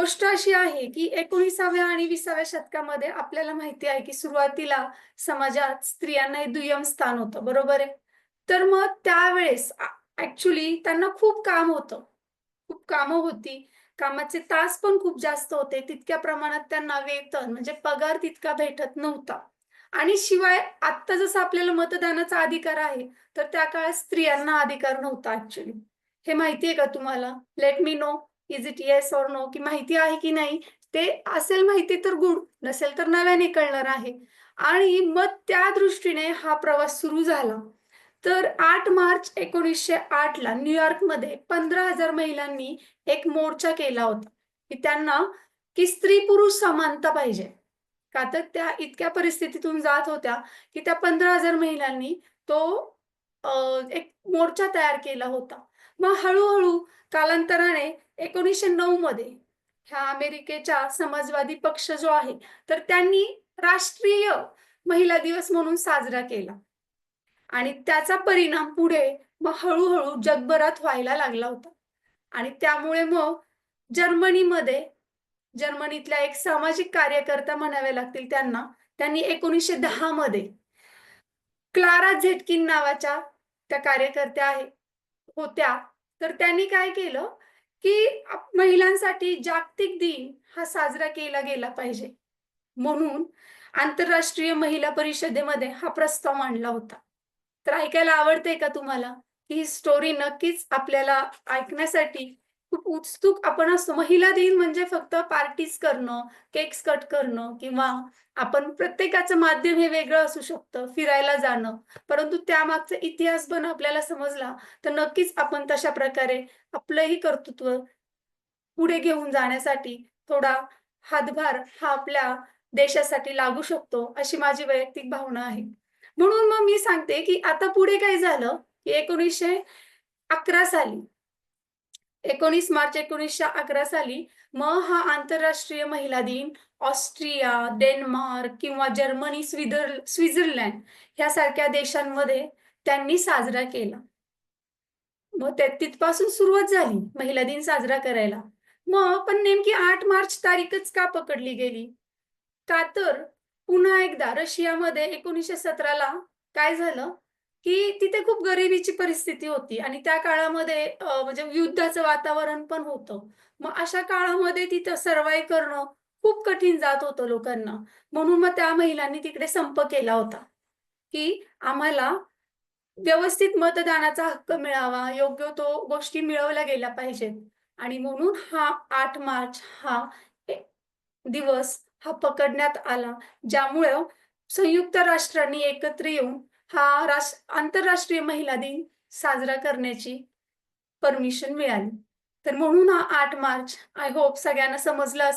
गोष्ट अशी आहे, की 19व्या आणि 20व्या शतकामध्ये आपल्याला माहिती आहे, की सुरुवातीला समाजात स्त्रियांना हे दुय्यम स्थान होतं, बरोबर आहे? तर मग त्यावेळेस ॲक्चुअली त्यांना खूप काम होतं. खूप कामं होती. कामाचे तास पण खूप जास्त होते. तितक्या प्रमाणात त्यांना वेतन म्हणजे पगार तितका भेटत नव्हता. आणि शिवाय आत्ता जसं आपल्याला मतदानाचा अधिकार आहे, तर त्या काळात स्त्रियांना अधिकार नव्हता ॲक्चुअली. हे माहिती आहे का तुम्हाला? Let me know. Is it yes or no? की माहिती आहे की नाही? ते असेल माहिती तर गुड, नसेल तर नव्याने कळणार आहे. आणि मग त्या दृष्टीने हा प्रवास सुरू झाला. तर 8 मार्च 1908 ला न्यूयॉर्कमध्ये 15,000 महिलांनी एक मोर्चा केला होता, की त्यांना की स्त्री-पुरुष समानता पाहिजे. का तर त्या इतक्या परिस्थितीतून जात होत्या, की त्या 15,000 महिलांनी तो अ, एक मोर्चा तयार केला होता. मग हळू कालांतराने 1909 मध्ये ह्या अमेरिकेच्या समाजवादी पक्ष जो आहे, तर त्यांनी राष्ट्रीय महिला दिवस म्हणून साजरा केला. आणि त्याचा परिणाम पुढे मग हळू जगभरात व्हायला लागला होता. आणि त्यामुळे मग जर्मनीमध्ये जर्मनीतल्या एक सामाजिक कार्यकर्ता म्हणावे लागतील त्यांना. त्यांनी 1910 मध्ये क्लारा झेटकिन नावाच्या त्या कार्यकर्त्या होत्या. तर त्यांनी काय केलं, की महिलांसाठी जागतिक दिन हा साजरा केला गेला पाहिजे. म्हणून आंतरराष्ट्रीय महिला परिषदेमध्ये हा प्रस्ताव मांडला होता. तर ऐकायला आवडते का तुम्हाला? ही स्टोरी नक्कीच आपल्याला ऐकण्यासाठी खूप उत्सुक आपण असतो. महिला दिन म्हणजे फक्त पार्टीज करणं, केक्स कट करणं किंवा आपण प्रत्येकाचं माध्यम हे वेगळं असू शकतं, फिरायला जाणं. परंतु त्यामागचा इतिहास पण आपल्याला समजला, तर नक्कीच आपण तशा प्रकारे आपलंही कर्तृत्व पुढे घेऊन जाण्यासाठी थोडा हातभार हा आपल्या देशासाठी लागू शकतो, अशी माझी वैयक्तिक भावना आहे. म्हणून मग मी सांगते, की आता पुढे काय झालं, की 1911 साली 19 मार्च 1911 साली मग हा आंतरराष्ट्रीय महिला दिन ऑस्ट्रिया, डेन्मार्क किंवा जर्मनी, स्वित्झर्लंड ह्यासारख्या देशांमध्ये त्यांनी साजरा केला. मग त्या तिथपासून सुरुवात झाली महिला दिन साजरा करायला. मग पण नेमकी 8 मार्च तारीखच का पकडली गेली? का तर पुन्हा एकदा रशियामध्ये 1917 ला काय झालं, की तिथे खूप गरिबीची परिस्थिती होती आणि त्या काळामध्ये म्हणजे युद्धाचं वातावरण पण होतं. मग अशा काळामध्ये तिथं सर्व्हायव्ह करणं खूप कठीण जात होतं लोकांना. म्हणून मग त्या महिलांनी तिकडे संप केला होता, की आम्हाला व्यवस्थित मतदानाचा हक्क मिळावा, योग्य तो गोष्टी मिळवल्या गेल्या पाहिजेत आणि म्हणून हा 8 मार्च हा ए दिवस हा पकडण्यात आला. ज्यामुळं संयुक्त राष्ट्रांनी एकत्र येऊन हा आंतरराष्ट्रीय महिला दिन साजरा करण्याची परमिशन मिळाली. तर म्हणून हा 8 मार्च आय होप सगळ्यांना समजलं असेल.